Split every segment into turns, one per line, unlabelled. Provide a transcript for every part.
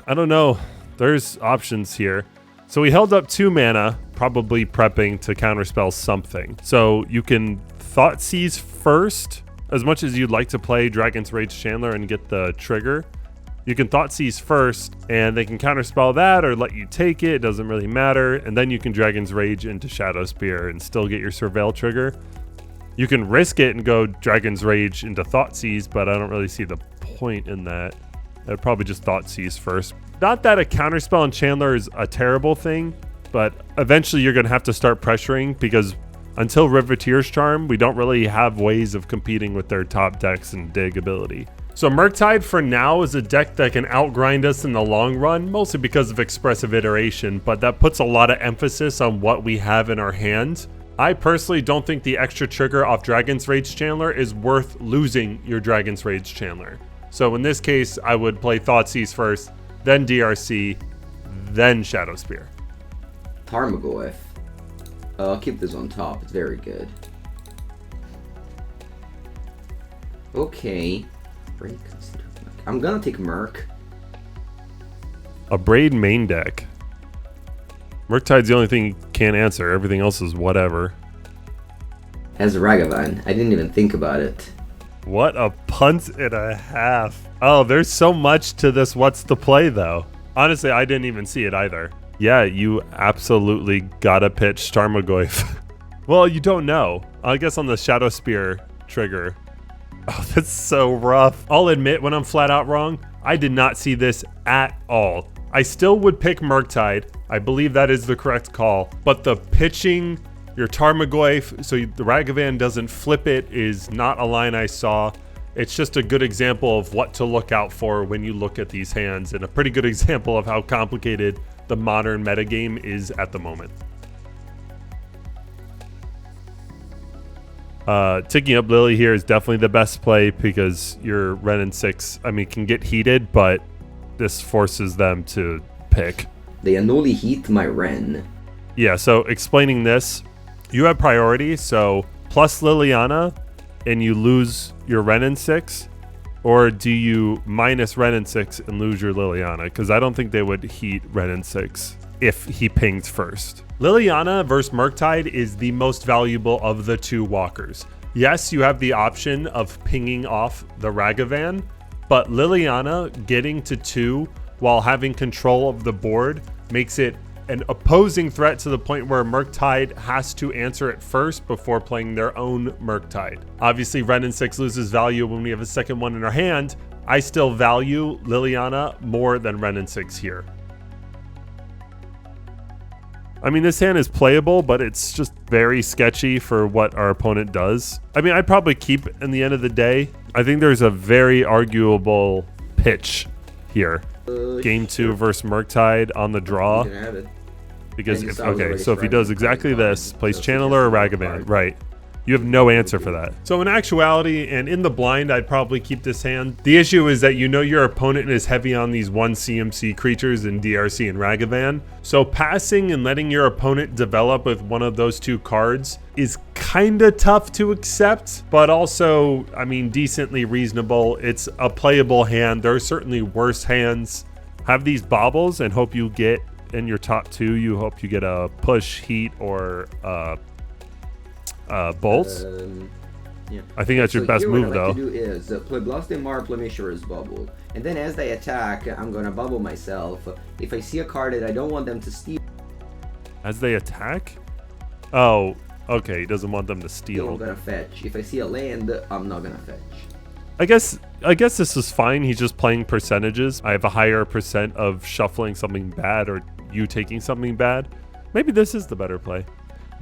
I don't know. There's options here. So we held up 2 mana, probably prepping to counterspell something. So you can Thoughtseize first, as much as you'd like to play Dragon's Rage Chandler and get the trigger. You can Thoughtseize first, and they can counterspell that or let you take it. It doesn't really matter. And then you can Dragon's Rage into Shadow Spear and still get your Surveil trigger. You can risk it and go Dragon's Rage into Thoughtseize, but I don't really see the point in that. I'd probably just Thoughtseize first. Not that a counterspell in Chandler is a terrible thing, but eventually you're going to have to start pressuring because until Riveteer's Charm, we don't really have ways of competing with their top decks and dig ability. So Murktide for now is a deck that can outgrind us in the long run, mostly because of expressive iteration, but that puts a lot of emphasis on what we have in our hand. I personally don't think the extra trigger off Dragon's Rage Chandler is worth losing your Dragon's Rage Chandler. So in this case, I would play Thoughtseize first, then DRC, then Shadow Spear.
Tarmogoyf. I'll keep this on top. It's very good. Okay. I'm gonna take Murk.
A Braid main deck. Murktide's the only thing you can't answer. Everything else is whatever.
Has Ragavan. I didn't even think about it.
What a punt and a half. Oh, there's so much to this what's the play, though. Honestly, I didn't even see it either. Yeah, you absolutely gotta pitch Tarmogoyf. Well, you don't know. I guess on the Shadow Spear trigger. Oh, that's so rough. I'll admit when I'm flat out wrong, I did not see this at all. I still would pick Murktide. I believe that is the correct call. But the pitching your Tarmogoyf so the Ragavan doesn't flip it is not a line I saw. It's just a good example of what to look out for when you look at these hands, and a pretty good example of how complicated the modern metagame is at the moment. Ticking up Lily here is definitely the best play because your Ren and 6, I mean, can get heated, but this forces them to pick.
They annully heat my Ren.
Yeah, so explaining this, you have priority, so plus Liliana, and you lose your Ren and 6, or do you minus Ren and 6 and lose your Liliana? Because I don't think they would heat Ren and 6 if he pings first. Liliana versus Murktide is the most valuable of the 2 walkers. Yes, you have the option of pinging off the Ragavan, but Liliana getting to 2 while having control of the board makes it an opposing threat to the point where Murktide has to answer it first before playing their own Murktide. Obviously, Ren and 6 loses value when we have a second one in our hand. I still value Liliana more than Ren and 6 here. I mean, this hand is playable, but it's just very sketchy for what our opponent does. I mean, I'd probably keep in the end of the day. I think there's a very arguable pitch here. Game 2 versus Murktide on the draw.
You can have it.
Because if he does exactly this, plays Channeler or Ragavan, right? You have no answer for that. So in actuality, and in the blind, I'd probably keep this hand. The issue is that you know your opponent is heavy on these 1 CMC creatures in DRC and Ragavan. So passing and letting your opponent develop with one of those 2 cards is kind of tough to accept, but also, I mean, decently reasonable. It's a playable hand. There are certainly worse hands. Have these baubles and hope you get in your top 2. You hope you get a push, heat, or bolts.
Yeah.
I think that's your best move,
what I
though.
like to do is play Blastimar, play Mishra's Bubble, and then as they attack, I'm gonna bubble myself. If I see a card that I don't want them to steal,
As they attack? Oh, okay. He doesn't want them to steal.
I'm gonna fetch. If I see a land, I'm not gonna fetch.
I guess this is fine. He's just playing percentages. I have a higher percent of shuffling something bad or you taking something bad. Maybe this is the better play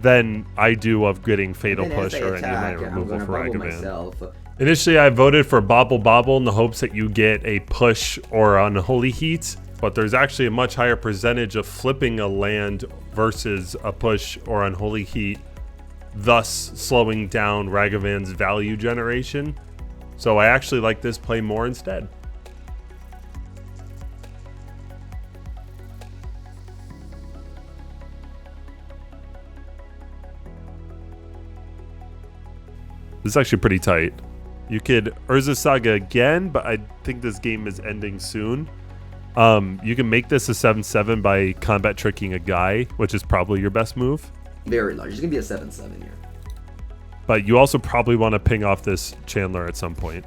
than I do of getting Fatal Push or any removal for Ragavan. Initially, I voted for Bobble Bobble in the hopes that you get a push or Unholy Heat, but there's actually a much higher percentage of flipping a land versus a push or Unholy Heat, thus slowing down Ragavan's value generation. So I actually like this play more instead. This is actually pretty tight. You could Urza Saga again, but I think this game is ending soon. You can make this a 7/7 by combat tricking a guy, which is probably your best move.
Very large. It's gonna be a 7/7 here.
But you also probably want to ping off this Chandler at some point.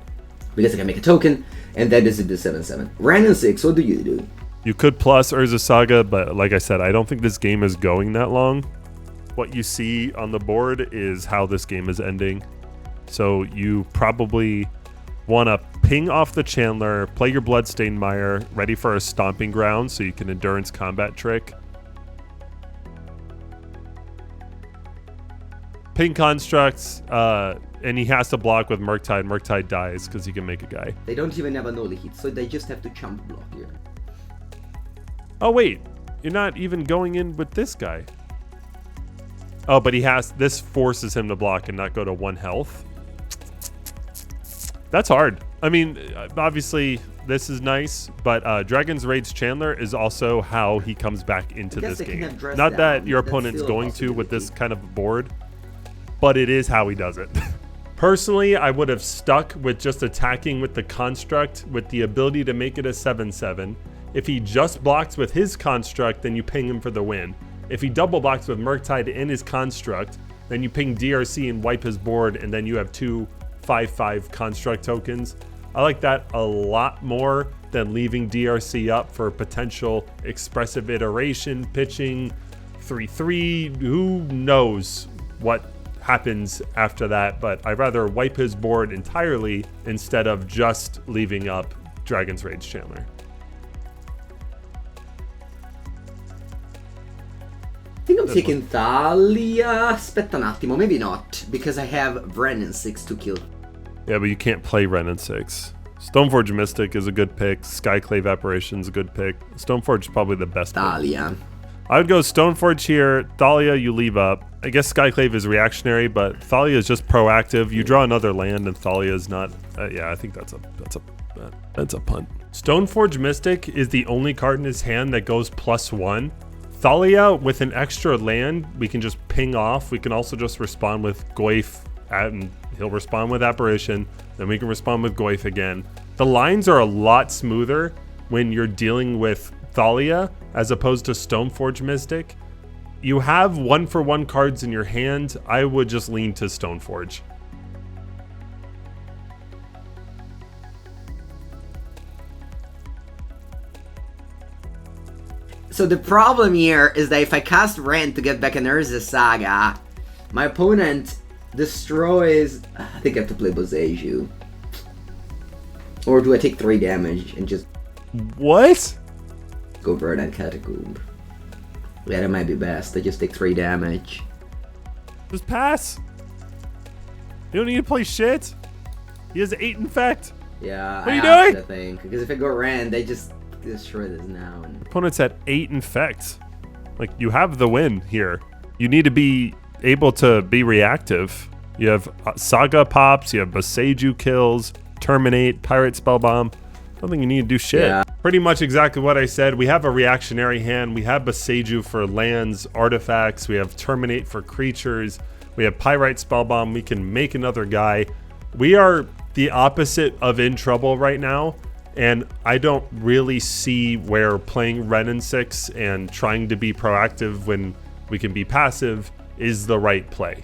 Because I can make a token, and that is the 7/7. Random 6, what do you do?
You could plus Urza Saga, but like I said, I don't think this game is going that long. What you see on the board is how this game is ending. So you probably want to ping off the Chandler, play your Bloodstained Mire, ready for a Stomping Ground so you can Endurance Combat Trick. Ping Constructs, and he has to block with Murktide. Murktide dies because he can make a guy.
They don't even have a null hit, so they just have to chump block here.
Oh wait, you're not even going in with this guy. Oh, but this forces him to block and not go to 1 health. That's hard. I mean, obviously this is nice, but Dragon's Rage Chandler is also how he comes back into this game. Not that your opponent's going to with this kind of board, but it is how he does it. Personally, I would have stuck with just attacking with the construct with the ability to make it a 7/7. If he just blocks with his construct, then you ping him for the win. If he double blocks with Murktide in his construct, then you ping DRC and wipe his board, and then you have 2 5/5 construct tokens. I like that a lot more than leaving DRC up for potential expressive iteration, pitching, 3/3. Who knows what happens after that, but I'd rather wipe his board entirely instead of just leaving up Dragon's Rage Chandler.
I think I'm taking Thalia. Aspetta un attimo, maybe not, because I have Brennan 6 to kill.
Yeah, but you can't play Renin 6. Stoneforge Mystic is a good pick. Skyclave Apparition's a good pick. Stoneforge is probably the best pick.
Thalia.
I would go Stoneforge here. Thalia, you leave up. I guess Skyclave is reactionary, but Thalia is just proactive. You draw another land, and Thalia is not. Yeah, I think that's a punt. Stoneforge Mystic is the only card in his hand that goes +1. Thalia with an extra land, we can just ping off. We can also just respond with Goyf, and he'll respond with Apparition. Then we can respond with Goyf again. The lines are a lot smoother when you're dealing with Thalia as opposed to Stoneforge Mystic. You have 1-for-1 cards in your hand. I would just lean to Stoneforge.
So the problem here is that if I cast Rend to get back an Urza Saga, my opponent destroys... I think I have to play Boseiju. Or do I take 3 damage and just...
What?
Go Verdant Catacomb. Yeah, that might be best. I just take 3 damage.
Just pass. You don't need to play shit. He has 8 Infect.
Yeah,
what are you doing?
I think. Because if I go Rend, they just destroy this now. And...
Opponent's at 8 Infect. Like, you have the win here. You need to be able to be reactive. You have Saga pops, you have Boseiju kills, Terminate, Pirate Spellbomb. I don't think you need to do shit.
Yeah.
Pretty much exactly what I said. We have a reactionary hand. We have Boseiju for lands, artifacts. We have Terminate for creatures. We have Pyrite Spellbomb. We can make another guy. We are the opposite of in trouble right now. And I don't really see where playing Renin 6 and trying to be proactive when we can be passive is the right play.